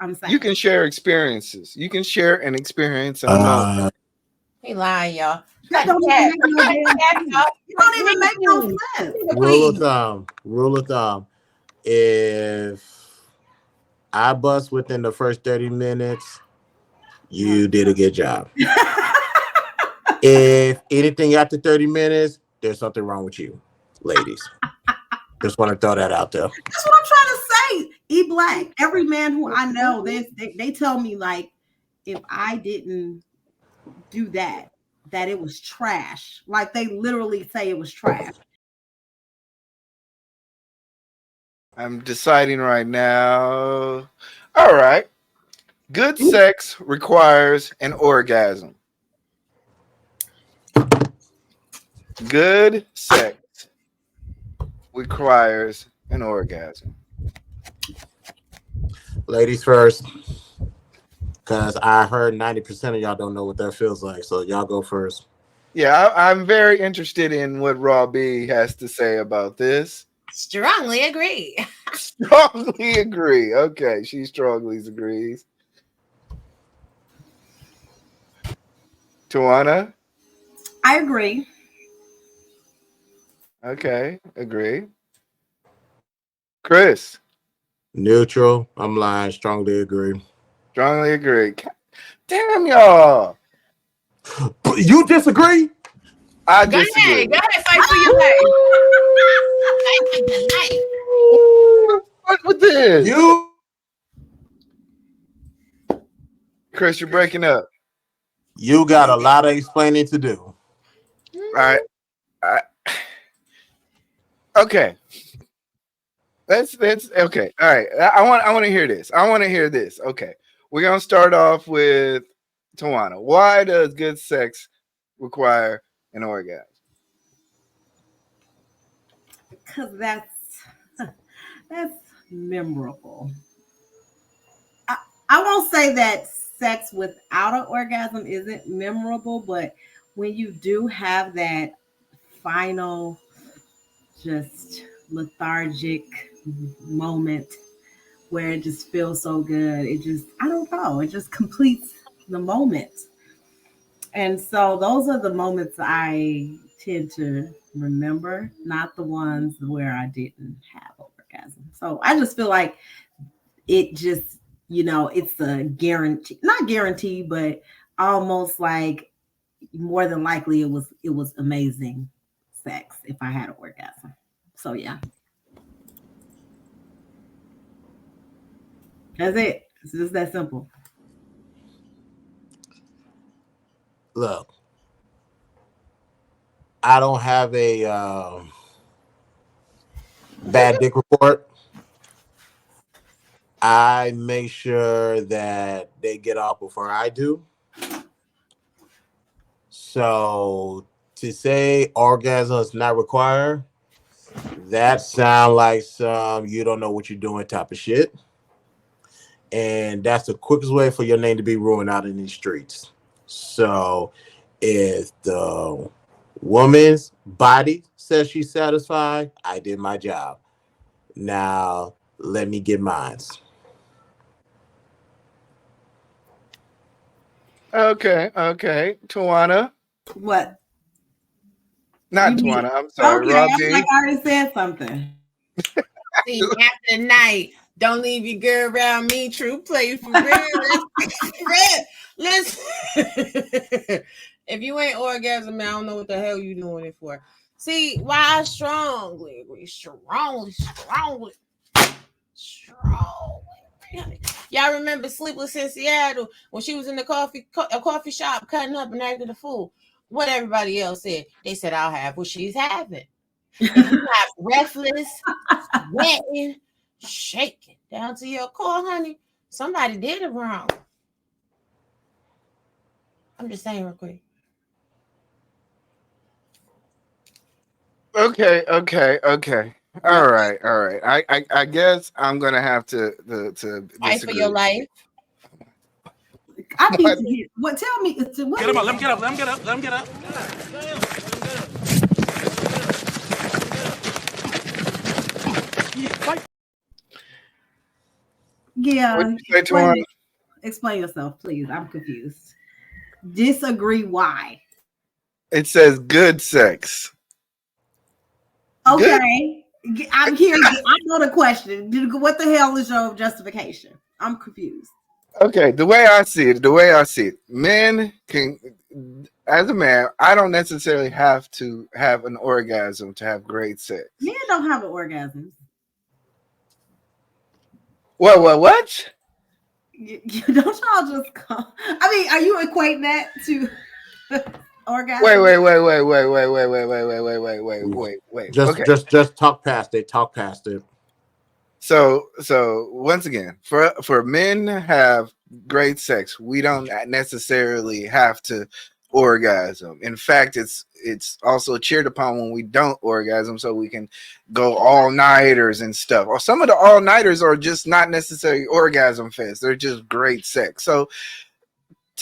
I'm saying. You can share experiences. You can share an experience and a moment. He lying, y'all. That don't even make no damn sense. It don't even make no sense. Rule of thumb. If I bust within the first 30 minutes, you did a good job. If anything after 30 minutes, there's something wrong with you, ladies. Just want to throw that out there. That's what I'm trying to say. E Black. Every man who I know, they tell me like, if I didn't do that it was trash. Like they literally say it was trash. I'm deciding right now. All right. Good sex requires an orgasm. Good sex requires an orgasm. Ladies first, because I heard 90% of y'all don't know what that feels like. So y'all go first. Yeah, I'm very interested in what Raw B has to say about this. Strongly agree. Strongly agree. Okay, she strongly agrees. Tawana? I agree. Okay, agree. Chris? Neutral. I'm lying. Strongly agree. Strongly agree. Damn y'all. You disagree? I disagree. Go ahead, fight for your life. Fight for your life. What with this? You, Chris, you're breaking up. You got a lot of explaining to do. All right. Okay. That's okay. All right. I want to hear this. Okay. We're gonna start off with Tawana. Why does good sex require an orgasm? Because that's memorable. I won't say that sex without an orgasm isn't memorable, but when you do have that final just lethargic moment where it just feels so good, I don't know, it just completes the moment. And so those are the moments I tend to remember, not the ones where I didn't have an orgasm. So I just feel like it just, it's a guarantee, not guarantee, but almost like more than likely it was amazing sex if I had an orgasm. So yeah. That's it. It's just that simple. Look, I don't have a bad dick report. I make sure that they get off before I do. So to say orgasm is not required, that sound like some you don't know what you're doing type of shit. And that's the quickest way for your name to be ruined out in these streets. So if the woman's body says she's satisfied, I did my job. Now let me get mine. Okay. Tawana. What? Not Tawana. I'm sorry. Okay, Rob I D. like I already said something. See, after the night, don't leave your girl around me. True play for real. Listen. If you ain't orgasm, man, I don't know what the hell you doing it for. See, why I strongly agree. Strongly. Y'all remember Sleepless in Seattle when she was in the coffee shop cutting up and acting a fool? What everybody else said. They said, I'll have what she's having. If you have breathless, sweating, shaking down to your core, honey, somebody did it wrong. I'm just saying real quick. Okay. All right. I guess I'm gonna have to Fight for your life. I need to hear. What? Tell me. What Get him up. Let him get up. Yeah. What did you say, Tawana? Explain yourself, please. I'm confused. Disagree. Why? It says good sex. Good. Okay. I'm here. I know the question. What the hell is your justification? I'm confused. Okay, the way I see it, men can, as a man, I don't necessarily have to have an orgasm to have great sex. Men don't have an orgasm. What? You don't y'all just come. I mean, are you equating that to orgasm? Wait. Just Okay. just talk past it. Talk past it. So once again, for men to have great sex, we don't necessarily have to orgasm. In fact, it's also cheered upon when we don't orgasm, so we can go all nighters and stuff. Or some of the all nighters are just not necessarily orgasm fest; they're just great sex. So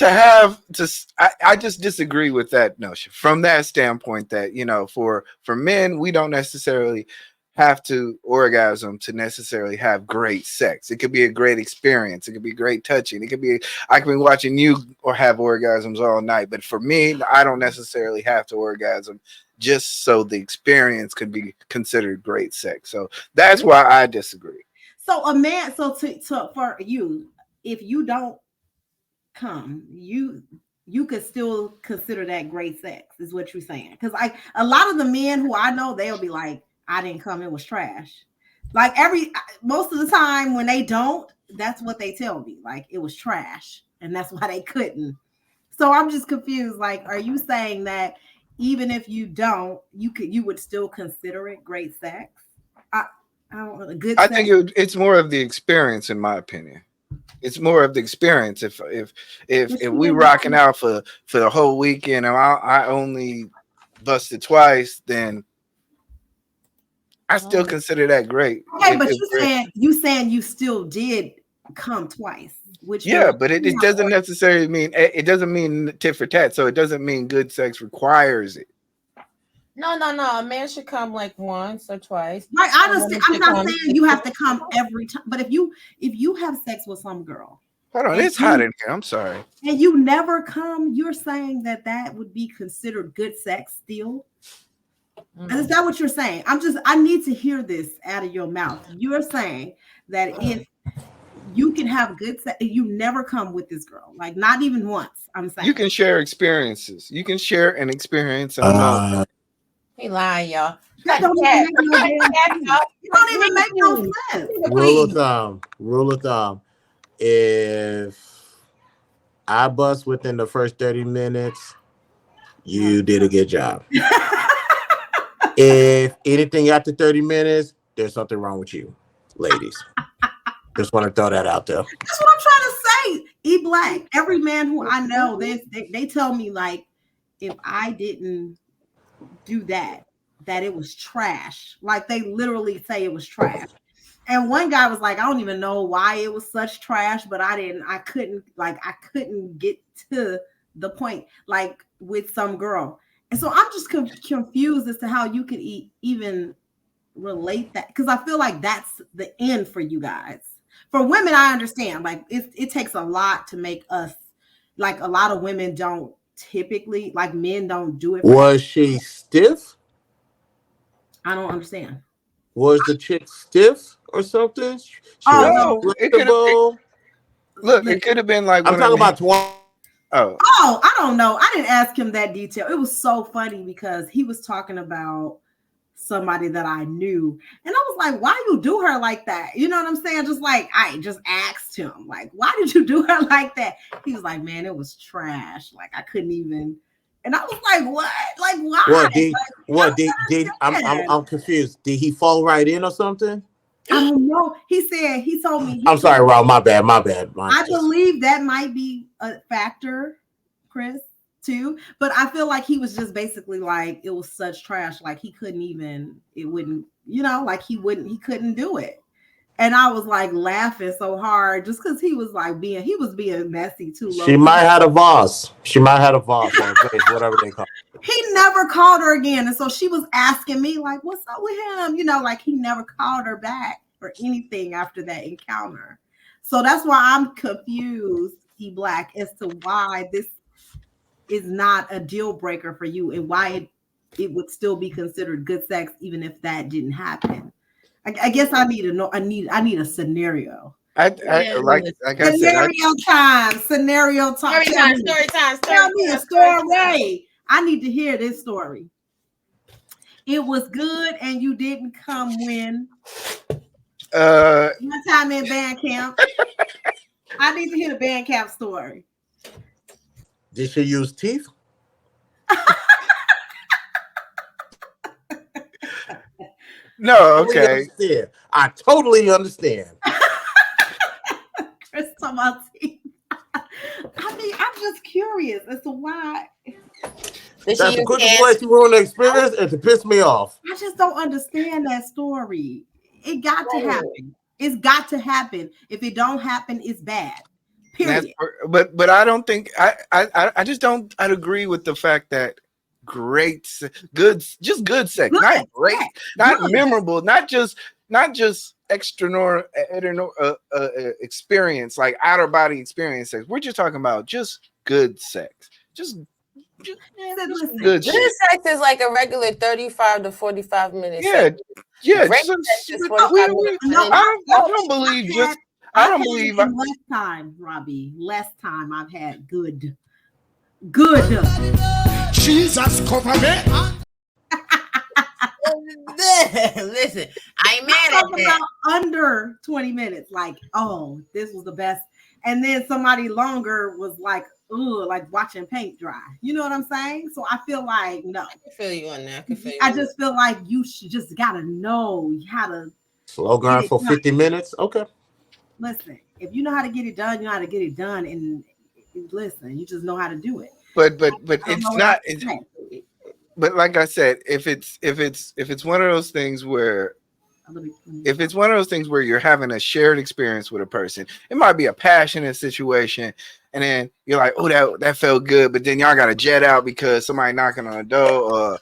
I just disagree with that notion from that standpoint that, for men, we don't necessarily have to orgasm to necessarily have great sex. It could be a great experience. It could be great touching. I could be watching you or have orgasms all night. But for me, I don't necessarily have to orgasm just so the experience could be considered great sex. So that's why I disagree. So a man, for you, if you don't come, you could still consider that great sex, is what you're saying. Because a lot of the men who I know, they'll be like, I didn't come, it was trash. Like most of the time when they don't, that's what they tell me. Like it was trash, and that's why they couldn't. So I'm just confused. Like, are you saying that even if you don't, you would still consider it great sex? I don't know, good I sex. think it's more of the experience, in my opinion. It's more of the experience. If we rocking out for the whole weekend and I only busted twice, then I still consider that great. Okay, but you saying you still did come twice, which yeah, but it doesn't necessarily mean tit for tat. So it doesn't mean good sex requires it. No. A man should come like once or twice. Right, I understand. I'm not saying you have to come every time, but if you have sex with some girl, hold on, it's hot in here. I'm sorry. And you never come, you're saying that would be considered good sex still? Is that what you're saying? I need to hear this out of your mouth. You're saying that if you can have good sex, you never come with this girl, like not even once. I'm saying you can share experiences. You can share an experience and a moment. He lying, y'all. That don't even make no damn sense. It don't even make no sense. Rule of thumb. If I bust within the first 30 minutes, you did a good job. If anything after 30 minutes, there's something wrong with you, ladies. Just want to throw that out there. That's what I'm trying to say. E Black. Every man who I know, they tell me, like, if I didn't do that it was trash. Like they literally say it was trash. And one guy was like, I don't even know why it was such trash, but I couldn't get to the point, like with some girl. And so I'm just confused as to how you could even relate that, because I feel like that's the end for you guys. For women, I understand, like it takes a lot to make us, like a lot of women don't typically, like men don't do it. Was she stiff? I don't understand. Was the chick stiff or something? It could have been like, I'm talking about I don't know. I didn't ask him that detail. It was so funny because he was talking about somebody that I knew, and I was like, why you do her like that? You know what I'm saying? Just like, I just asked him, like, why did you do her like that? He was like, man, it was trash. Like I couldn't even. And I was like, what? Like, why? I'm confused. Did he fall right in or something? I don't know. He told me. I'm sorry, Rob. My bad. I believe that might be a factor, Chris, too. But I feel like he was just basically like, it was such trash. Like he couldn't even, it wouldn't, like he couldn't do it. And I was like laughing so hard just because he was being messy too. She might have a Voss. She might have a Voss on her face, whatever they call it. He never called her again. And so she was asking me, like, what's up with him? Like he never called her back or anything after that encounter. So that's why I'm confused, E Black, as to why this is not a deal breaker for you and why it would still be considered good sex even if that didn't happen. I guess I need to know. I need a scenario. Like I said, Scenario time. Story time. Tell me a story. I need to hear this story. It was good and you didn't come when one time in band camp. I need to hear the band camp story. Did she use teeth? no, okay. I totally understand. Chris talking about teeth. I mean, I'm just curious as to why. That's the quickest way to ruin the experience and to piss me off. I just don't understand that story. It got to happen. It's got to happen. If it don't happen, it's bad. Period. But I don't think I just don't. I'd agree with the fact that good sex, not great, not memorable, not just extra experience, like outer body experience sex. We're just talking about just good sex, just good. Good sex is like a regular 35 to 45 minutes. Yeah. Great sex is 45 minutes. I don't believe just. I don't believe less time, Robbie. Less time. I've had good. Jesus, cover me. Listen, I ain't mad at that. Under 20 minutes, like, oh, this was the best. And then somebody longer was like, ooh, like watching paint dry. You know what I'm saying? So I feel like, no. I can feel you on that. I just feel like you should just gotta know how to slow grind for 50 minutes. Okay. Listen, if you know how to get it done, you know how to get it done. And listen, you just know how to do it. But it's not. But like I said, if it's one of those things where you're having a shared experience with a person, it might be a passionate situation, and then you're like, oh, that felt good, but then y'all got to jet out because somebody knocking on the door, or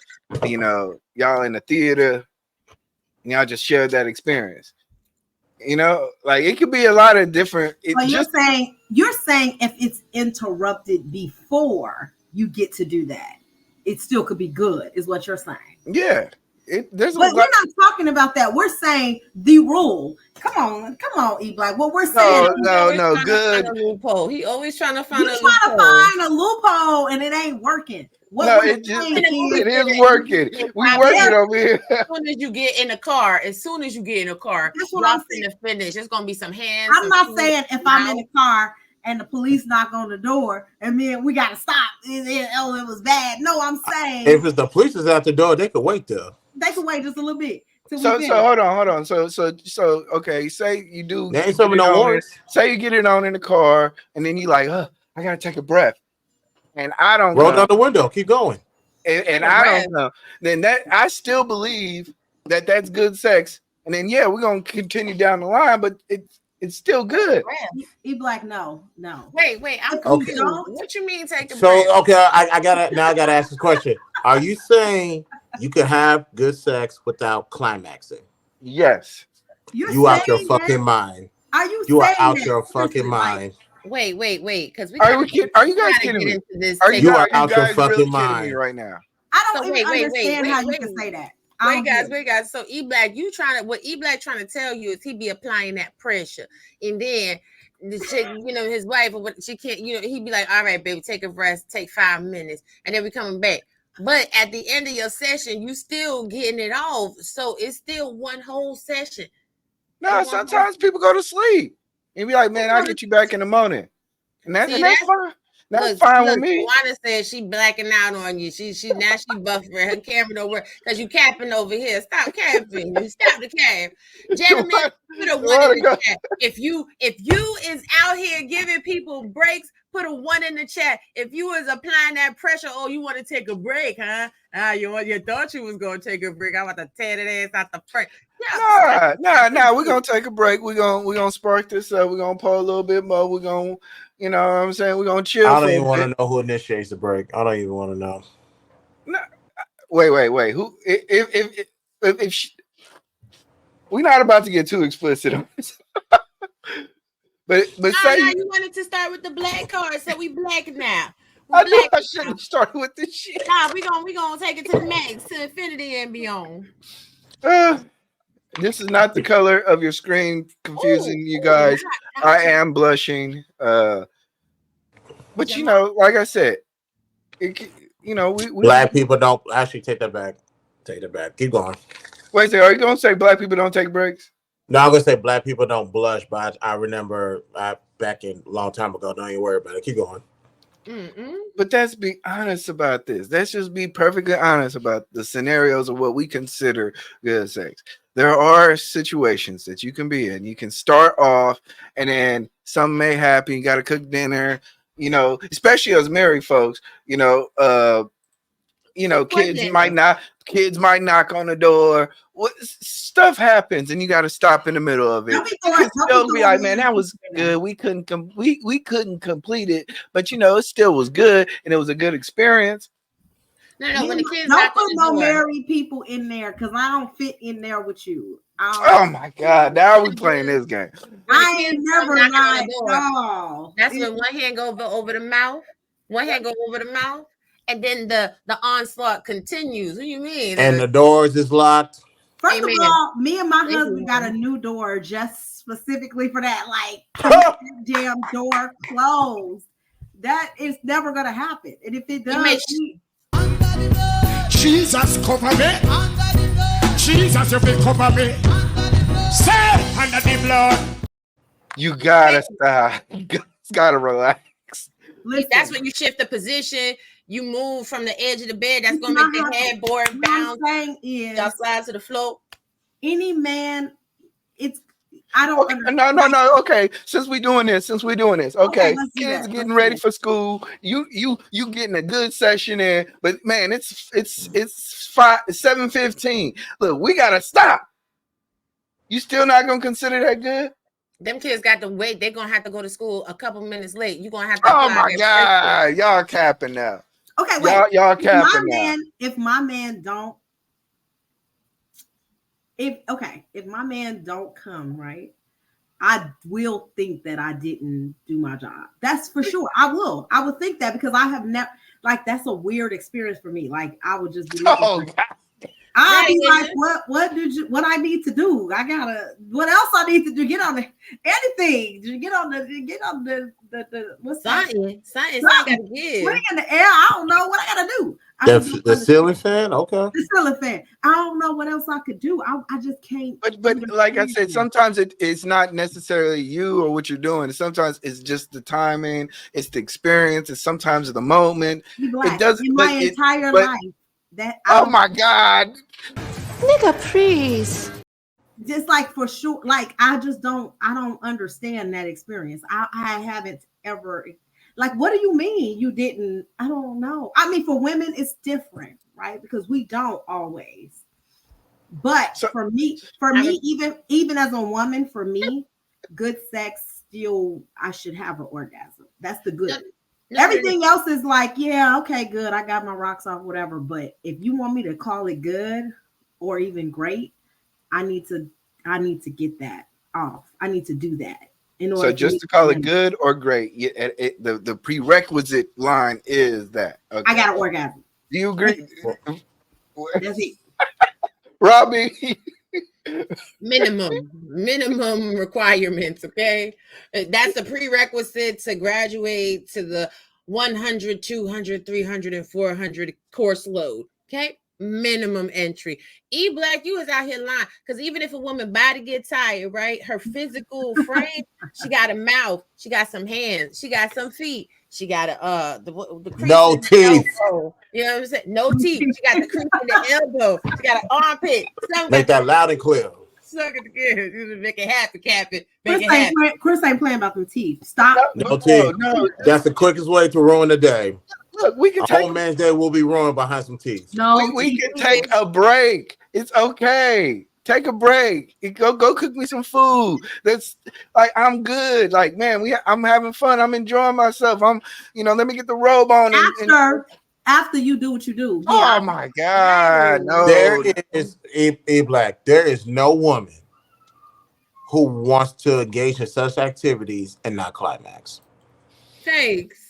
y'all in the theater, and y'all just shared that experience. Like it could be a lot of different. You're saying if it's interrupted before you get to do that, it still could be good, is what you're saying. Yeah. But we're not talking about that. We're saying the rule. Come on, E Black. What we're saying. No, good. A loophole. He always trying to find a loophole. Trying to find a loophole, and it ain't working. It is working. We working over here. As soon as you get in the car, that's what I'm saying. To finish. There's gonna be some hands. I'm not saying if I'm in the car and the police knock on the door and then we gotta stop. It was bad. No, I'm saying if it's the police is at the door, they could wait there. They can wait just a little bit. So hold on. So okay, say you do. There ain't some no worries. Say you get it on in the car, and then you like, I gotta take a breath, and I don't roll down the window, keep going, and I don't know. Then I still believe that that's good sex, and then we're gonna continue down the line, but it's still good. E Black, no. Wait, I'm confused. What you mean take a breath? So okay, I gotta ask this question. Are you saying you can have good sex without climaxing? Yes. You out your fucking mind. Are you? You are out your fucking mind. Wait, because are you guys kidding me? You are out your fucking mind right now. I don't even understand how you can say that. Wait, guys. So E Black, what E Black trying to tell you is he be applying that pressure, and then the chick, his wife, or what she can't, he'd be like, all right, baby, take a rest, take 5 minutes, and then we coming back. But at the end of your session, you still getting it off. So it's still one whole session. No, sometimes people go to sleep and be like, man, I'll get you back in the morning. And that's fine. That's fine with me. Tawana said she blacking out on you. She buffering. Her camera don't work because you capping over here. Stop capping. Stop the cap. Gentlemen, put a 1 in the chat. If you is out here giving people breaks, put a 1 in the chat. If you was applying that pressure, you want to take a break, huh? You thought you was gonna take a break. I want to tear that ass out the front. Nah. We're gonna take a break. We're gonna spark this up. We're gonna pull a little bit more. We're gonna, you know what I'm saying? We're gonna chill. I don't even want to know who initiates the break. I don't even want to know. No, wait. Who? If we're not about to get too explicit on this. But No, say you wanted to start with the black card, so we black now. We I knew black I should have started with this shit. Nah, we gonna take it to the max, to infinity and beyond. This is not the color of your screen, confusing you guys. I am blushing. But you know, like I said, you know, we Black people don't actually take that back. Take that back. Keep going. Wait, are you gonna say black people don't take breaks? No, I'm gonna say black people don't blush, but I remember back in a long time ago. Don't even worry about it. Keep going. But let's be honest about this. Let's just be perfectly honest about the scenarios of what we consider good sex. There are situations that you can be in. You can start off, and then something may happen. You got to cook dinner. You know, especially as married folks. Kids might knock on the door. Stuff happens, and you got to stop in the middle of it. You can still be like, man, that was good. We couldn't complete it, but it still was good, and it was a good experience. No, when the kids don't put no married people in there, because I don't fit in there with you. Oh my God! Now we playing this game. I ain't never lied at all. That's when one hand go over the mouth, and then the onslaught continues. What do you mean? And the doors is locked. First of all, me and my husband got a new door just specifically for that. Like, damn door closed. That is never gonna happen. And if it does, Jesus cover me. Jesus, you will cover me. Say under the blood. You gotta stop. You gotta relax. Listen, that's when you shift the position. You move from the edge of the bed. That's gonna make the headboard bounce. Y'all slide to the floor. Any man, I don't. Okay, no. Okay, since we doing this. Okay, kids getting ready for school. You getting a good session in, but man, it's 7:15. Look, we gotta stop. You still not gonna consider that good? Them kids got to wait. They're gonna have to go to school a couple minutes late. You're gonna have to. Oh my God, y'all capping now. Okay, wait. Y'all capping now. If my man don't come, right, I will think that I didn't do my job. That's for sure. I would think that, because I have never, like, that's a weird experience for me. Like, I would just be I'd be like, what I need to do? What else I need to do? Get on anything. Get on the what's something gotta give. Put it in the air. I don't know what I gotta do. The ceiling fan? Okay. The ceiling fan. I don't know what else I could do. I just can't. But like I said, sometimes it's not necessarily you or what you're doing. Sometimes it's just the timing, it's the experience, it's sometimes the moment. It doesn't. In my entire life. Oh my God. Nigga, please. Just like, for sure, like, I don't understand that experience. I haven't ever, like, what do you mean you didn't? I don't know. I mean, for women, it's different, right? Because we don't always. But for me, even as a woman, for me, good sex still, I should have an orgasm. That's the good. Everything else is like, yeah, okay, good. I got my rocks off, whatever. But if you want me to call it good or even great, I need to get that off. I need to do that. So just to call it good or great, the prerequisite line is that. Okay. I got an orgasm. Do you agree? That's it. Robbie. minimum requirements. Okay, that's the prerequisite to graduate to the 100, 200, 300, and 400 course load. Okay, minimum entry. Black, you is out here lying, because even if a woman body get tired, right, her physical frame, she got a mouth, she got some hands, she got some feet, she got the no teeth. You know what I'm saying? No teeth. She got the crease in the elbow. She got an armpit. Make that loud and clear. Suck it again. You make it happen, Captain. Chris ain't playing about them teeth. Stop. No teeth. No. That's the quickest way to ruin the day. Look, we can a whole man's day will be ruined behind some teeth. No, we can take a break. It's okay. Take a break. Go cook me some food. That's like, I'm good. Like, man, I'm having fun. I'm enjoying myself. Let me get the robe on. After you do what you do. Oh my God. No. There is a Black. There is no woman who wants to engage in such activities and not climax. Thanks.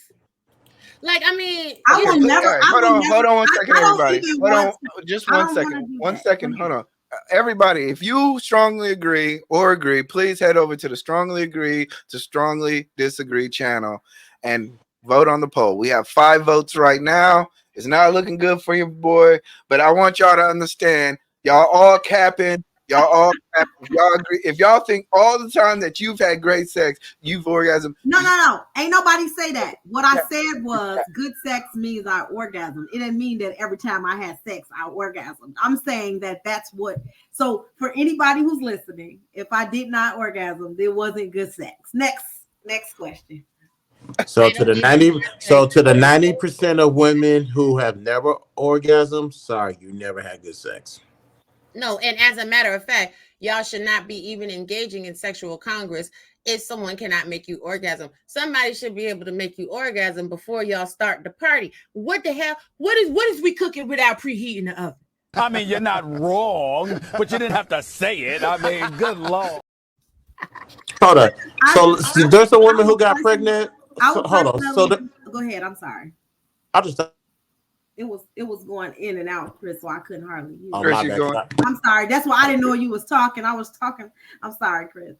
Like, I mean, I Okay, will never. all right, I will never. hold on one second, I don't everybody. even Hold want. on, just I one don't second. want to do One that. second, hold on. Everybody, if you strongly agree or agree, please head over to the strongly agree to strongly disagree channel and vote on the poll. We have 5 votes right now. It's not looking good for your boy, but I want y'all to understand, y'all all capping. Y'all all capping. If y'all agree, if y'all think all the time that you've had great sex, you've orgasm. No. Ain't nobody say that. What I Yeah. said was good sex means I orgasm. It didn't mean that every time I had sex, I orgasmed. I'm saying that that's what. So for anybody who's listening, if I did not orgasm, there wasn't good sex. Next question. So to the 90% of women who have never orgasmed, sorry, you never had good sex. no, and as a matter of fact, y'all should not be even engaging in sexual congress if someone cannot make you orgasm. Somebody should be able to make you orgasm before y'all start the party. What the hell? What is we cooking without preheating the oven? I mean, you're not wrong, but you didn't have to say it. I mean, good Lord. Hold on. So there's some women who got personally- pregnant. I So, would hold on. So personally- go ahead. I'm sorry. I'll just. It was going in and out, Chris, so I couldn't hardly hear. Oh, Chris, my you bad. going? I'm sorry. That's why I didn't know you was talking. I was talking. I'm sorry, Chris.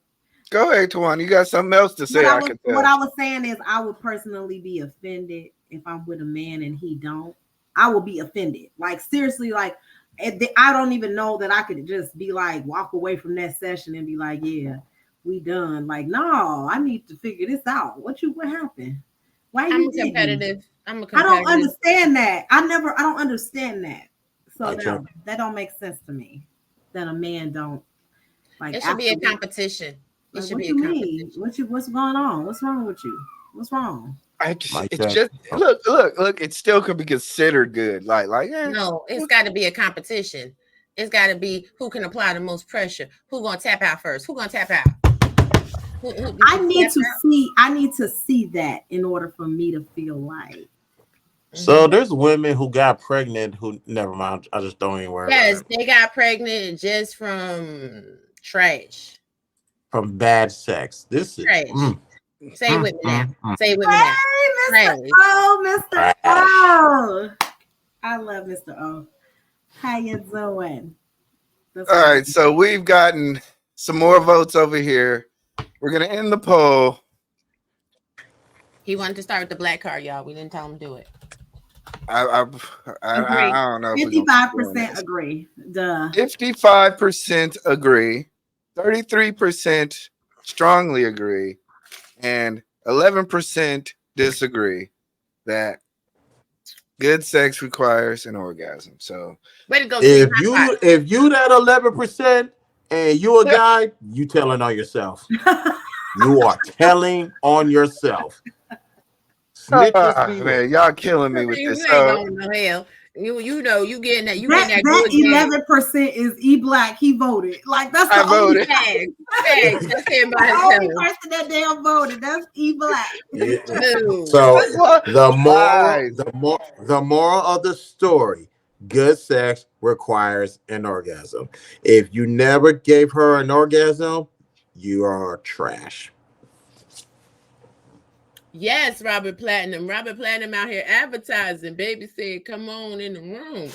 Go ahead, Tawana. You got something else to say? What I I was, can tell. what I was saying is, I would personally be offended if I'm with a man and he don't. I will be offended. Like seriously, like I don't even know that I could just be like walk away from that session and be like, yeah, we done. Like, no, I need to figure this out. What happened? Why I'm you did me? competitive. I'm a I competitive. don't understand that. I don't understand that. So Gotcha. that don't make sense to me. That a man don't like. It should be a after we- competition. It Like, should what be you a mean? competition. What's going on? What's wrong with you? What's wrong? Mic It's check. just look. It still could be considered good. Like No, it's got to be a competition. It's got to be who can apply the most pressure. Who gonna tap out first? Who gonna tap out? I need to see that in order for me to feel right. So there's women who got pregnant who never mind. I just don't even worry Yes, about it. they got pregnant just from trash. From bad sex. This is Trash. Say it with me now. Say it with me Hey, now. Mr. Trash. O, Mr. Trash. O. I love Mr. O. How you doing? That's all what- right. So we've gotten some more votes over here. We're gonna end the poll. He wanted to start with the black card, y'all. We didn't tell him to do it. I don't know. 55% agree. Duh. 55% agree, 33% strongly agree, and 11% disagree that good sex requires an orgasm. So Way to go. If Team. High five. you that 11% and you a guy, you telling on yourself. You are telling on yourself. Snitches be man, y'all killing me with You this. ain't So going to hell. You know you getting that. You That getting that good 11% is E Black. He voted. Like that's I the only voted. tag. That's him by the only himself. person that damn voted. That's E Black. Yeah. Boo. So the Lies. moral of the story: good sex requires an orgasm. If you never gave her an orgasm, you are trash. Yes, Robert Platinum. Robert Platinum out here advertising. Baby said, "Come on in the room."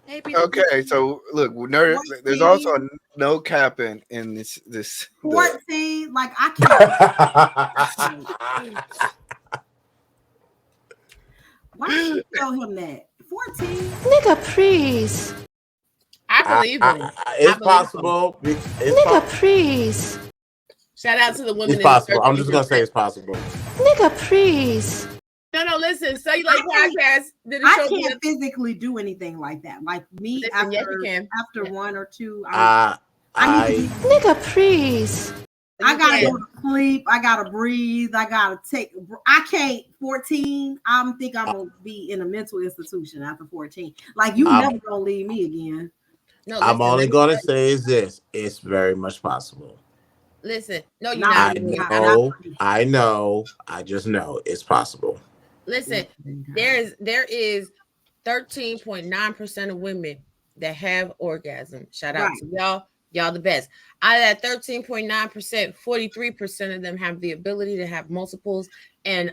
Okay, so look, there's also no capping in this 14. Like I can't. Why did you tell him that? 14. Nigga, please. I believe him. It's possible. Nigga, please. Shout out to the women. It's possible. I'm just gonna say it's possible. Nigga, please. No, listen. Cellulite Podcast did a I show. can't physically do anything like that. Like me, Listen, yes, you can. after one or two, Nigga, please. I gotta go to sleep. I gotta breathe. I gotta take. I can't. 14. I think I'm gonna be in a mental institution after 14. Like you never gonna leave me again. No, I'm only gonna say is this: it's very much possible. Listen, no, you're not. I know. I just know it's possible. Listen, there is 13.9% of women that have orgasm. Shout out to y'all. Y'all the best. Out of that 13.9%, 43% of them have the ability to have multiples and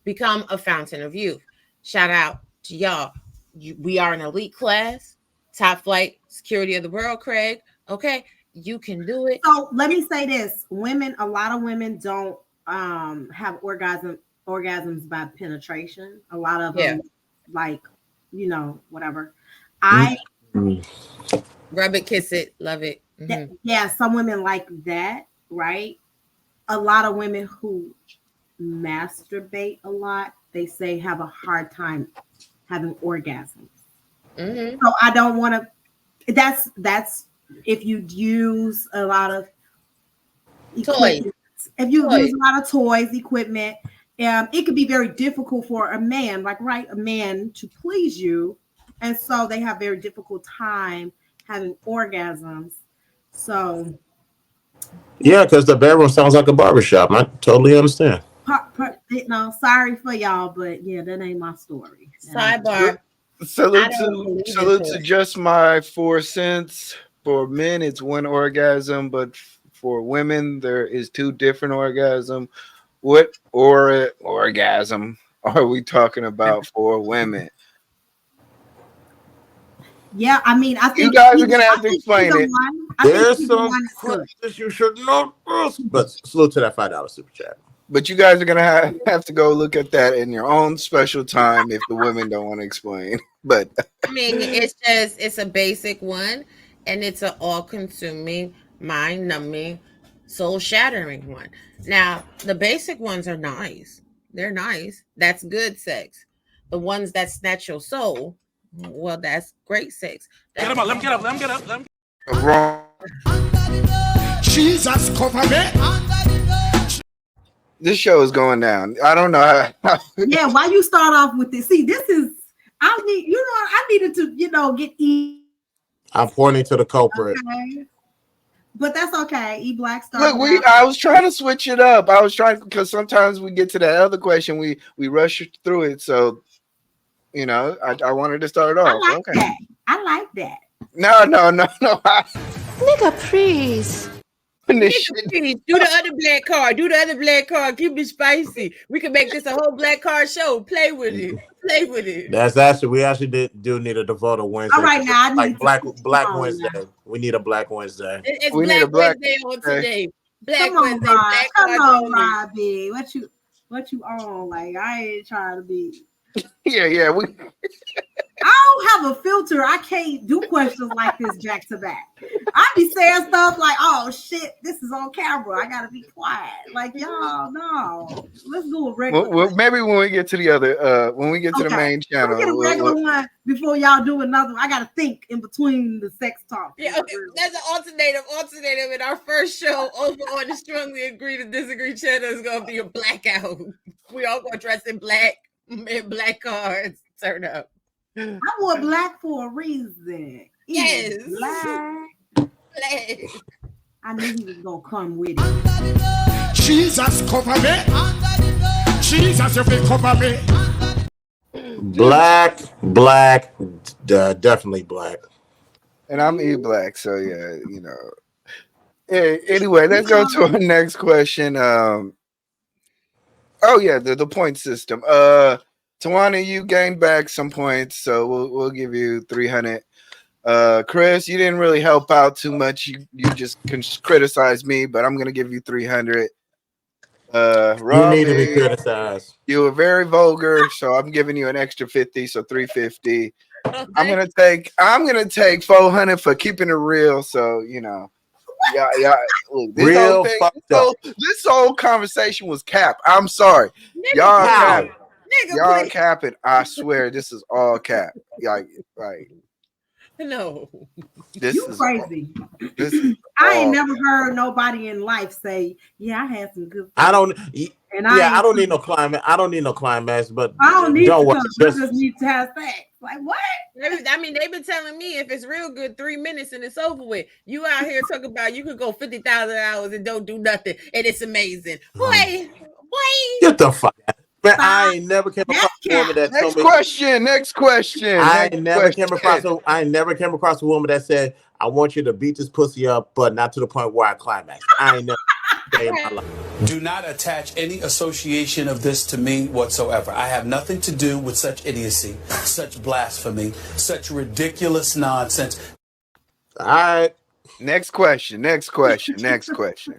become a fountain of youth. Shout out to y'all. We are an elite class, top flight security of the world, Craig. Okay, you can do it. So let me say this: a lot of women don't have orgasms by penetration. A lot of them, like, whatever. Rub it, kiss it, love it. Yeah, some women like that, right? A lot of women who masturbate a lot, they say, have a hard time having orgasms. So I don't want to. That's if you use a lot of equipment. If you use a lot of toys, equipment, it could be very difficult for a man, a man to please you, and so they have very difficult time having orgasms. So yeah, because the bedroom sounds like a barbershop. I totally understand. Sorry for y'all, but yeah, that ain't my story. Sidebar. Salute to just my 4 cents. For men, it's one orgasm, but for women, there is 2 different orgasms. What orgasm are we talking about for women? Yeah, I mean, I think you guys are gonna have to explain it. There's some questions you should know, but salute to that $5 super chat. But you guys are gonna have to go look at that in your own special time if the women don't want to explain. But I mean, it's a basic one, and it's an all-consuming, mind-numbing, soul-shattering one. Now, the basic ones are nice. They're nice. That's good sex. The ones that snatch your soul, well, that's great sex. Get him up. Let him get up. Let him get up. Let him get up. Wrong. Jesus, cover me. This show is going down. I don't know how. Yeah, why you start off with this? See, this is I needed to get E. I'm pointing to the culprit. Okay. But that's okay. E Black Look, I was trying to switch it up. I was trying, because sometimes we get to that other question, we rush through it. So, I wanted to start off. I like that. No. Nigga, please. Do the other black card. Do the other black card. Keep it spicy. We can make this a whole black card show. Play with it. That's actually, we actually do need a devote Wednesday. All right, now I need Black Wednesday. Now. We need a Black Wednesday. We need a Black Wednesday on today. Black Wednesday. Come on, Robbie. What you on? Like, I ain't trying to be. Yeah. I don't have a filter. I can't do questions like this back to back. I be saying stuff like, "Oh shit, this is on camera. I gotta be quiet." Like, y'all, no. Let's do a regular. Well, maybe when we get to the other, when we get to the main channel, we'll get a regular one before y'all do another. I gotta think in between the sex talk. Yeah, okay. That's an alternative. In our first show over on the Strongly Agree to Disagree channel is gonna be a blackout. We all gonna dress in black and black cards. Turn up. I wore black for a reason. Yes. Black. I knew he was gonna come with it. Jesus, cover me. Jesus, you will cover me. Black, definitely black. And I'm E Black, so yeah, Anyway, let's go to our next question. The point system. Tawana, you gained back some points, so we'll give you 300. Chris, you didn't really help out too much. You just criticized me, but I'm gonna give you 300. Robbie, you need to be criticized. You were very vulgar, so I'm giving you an extra 50, so 350. Okay. I'm gonna take 400 for keeping it real. So yeah. Look, this whole conversation was cap. I'm sorry, y'all. Y'all capping. I swear this is all cap. Like no. You crazy. I ain't never heard nobody in life say, "Yeah, I had some good." I don't need no climax. I don't need no climax, but I don't need to. I just need to have sex. Like what? I mean, they've been telling me if it's real good, 3 minutes and it's over with. You out here talking about you could go 50,000 hours and don't do nothing, and it's amazing. Boy, get the fuck out. Man, I ain't never came across a woman that Next told me. question. Next question. I next never question. came across a woman that said, "I want you to beat this pussy up, but not to the point where I climax." I ain't never day in my life. Do not attach any association of this to me whatsoever. I have nothing to do with such idiocy, such blasphemy, such ridiculous nonsense. All right. Next question. Next question. Next question.